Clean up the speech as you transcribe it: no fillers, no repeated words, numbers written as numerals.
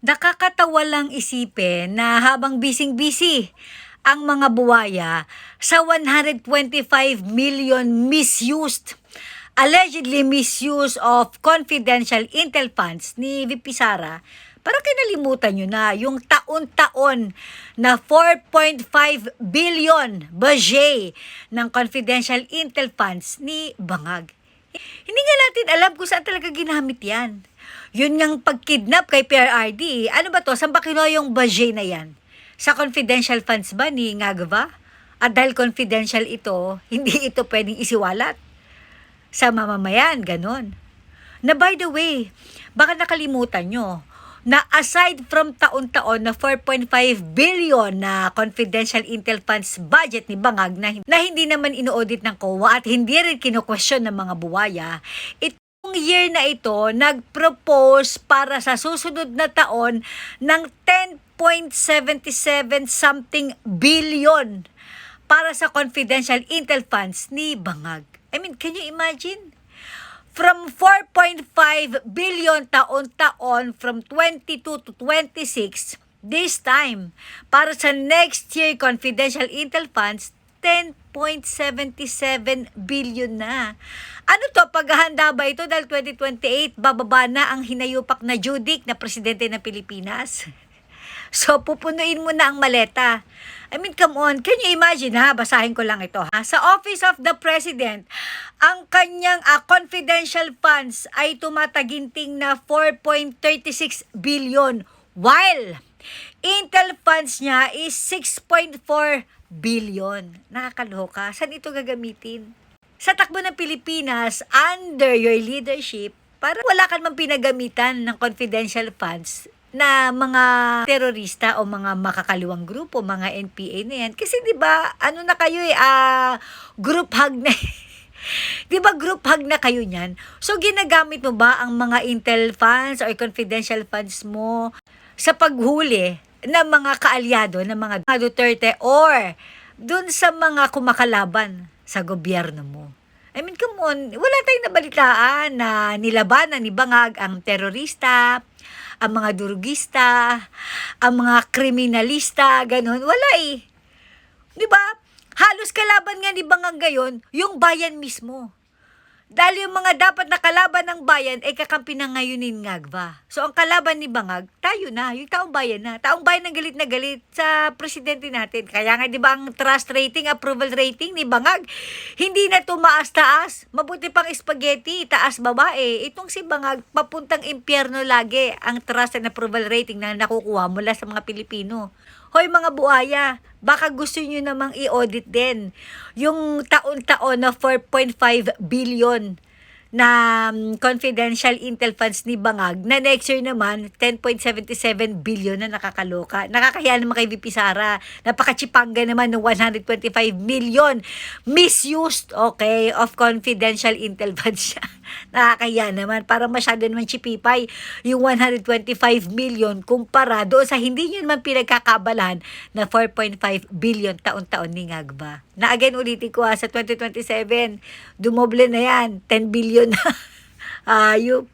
Nakakatawa lang isipin na habang bising-busy ang mga buwaya sa 125 million allegedly misuse of confidential intel funds ni VP Sara, parang kinalimutan nyo na yung taon-taon na 4.5 billion budget ng confidential intel funds ni Bangag. Hindi nga natin alam kung saan talaga ginamit yan. Yun ngang pagkidnap kay PRRD, ano ba to? Saan ba kinuha yung budget na yan? Sa confidential funds ba ni Ngagva? At dahil confidential ito, hindi ito pwedeng isiwalat sa mamamayan, ganon. Na by the way, baka nakalimutan nyo, na aside from taon-taon na 4.5 billion na confidential intel funds budget ni Bangag na hindi naman ino-audit ng COA at hindi rin kino-question ng mga buwaya, itong year na ito nag-propose para sa susunod na taon ng 10.77 something billion para sa confidential intel funds ni Bangag. I mean, can you imagine? From 4.5 billion taon-taon from 22 to 26, this time, para sa next year confidential intel funds, 10.77 billion na. Ano to, paghahanda ba ito dahil 2028, bababa na ang hinayupak na Judic na presidente ng Pilipinas? So, pupunuin mo na ang maleta. I mean, come on. Can you imagine, ha? Basahin ko lang ito, ha? Sa Office of the President, ang kanyang confidential funds ay tumataginting na 4.36 billion, while intel funds niya is 6.4 billion. Nakakaloka. Saan ito gagamitin? Sa takbo ng Pilipinas, under your leadership, para wala ka naman pinagamitan ng confidential funds na mga terorista o mga makakaliwang grupo, mga NPA na yan. Kasi 'di ba, ano na kayo group hug na. 'Di ba group hug na kayo niyan? So ginagamit mo ba ang mga intel funds or confidential funds mo sa paghuli ng mga kaalyado ng mga Duterte or dun sa mga kumakalaban sa gobyerno mo? I mean, come on, wala tayong nabalitaan na nilabanan ni Bangag ang terorista, ang mga durugista, ang mga kriminalista, ganun. Wala eh. Di ba? Halos kalaban nga ni Bangag ngayon, yung bayan mismo. Dahil yung mga dapat na kalaban ng bayan ay kakampi na ngayon ni Ngagva. So ang kalaban ni Bangag, tayo na, yung taong bayan na. Taong bayan na galit sa presidente natin. Kaya nga di ba ang trust rating, approval rating ni Bangag, hindi na tumaas-taas. Mabuti pang spaghetti, taas-baba eh. Itong si Bangag, papuntang impyerno lagi ang trust and approval rating na nakukuha mula sa mga Pilipino. Hoy mga buhaya, baka gusto nyo namang i-audit din yung taon-taon na 4.5 billion na confidential intel funds ni Bangag na next year naman 10.77 billion na nakakaloka. Nakakahiya naman kay VP Sara. Napakachipanga naman ng 125 million misused, okay, of confidential intel funds siya. Nakakahiya naman. Parang masyado naman chipipay yung 125 million kumpara doon sa hindi nyo naman pinagkakabalan na 4.5 billion taon-taon ni Ngagva. Na again, ulitin ko sa 2027, dumoble na yan, 10 billion na. Ayup.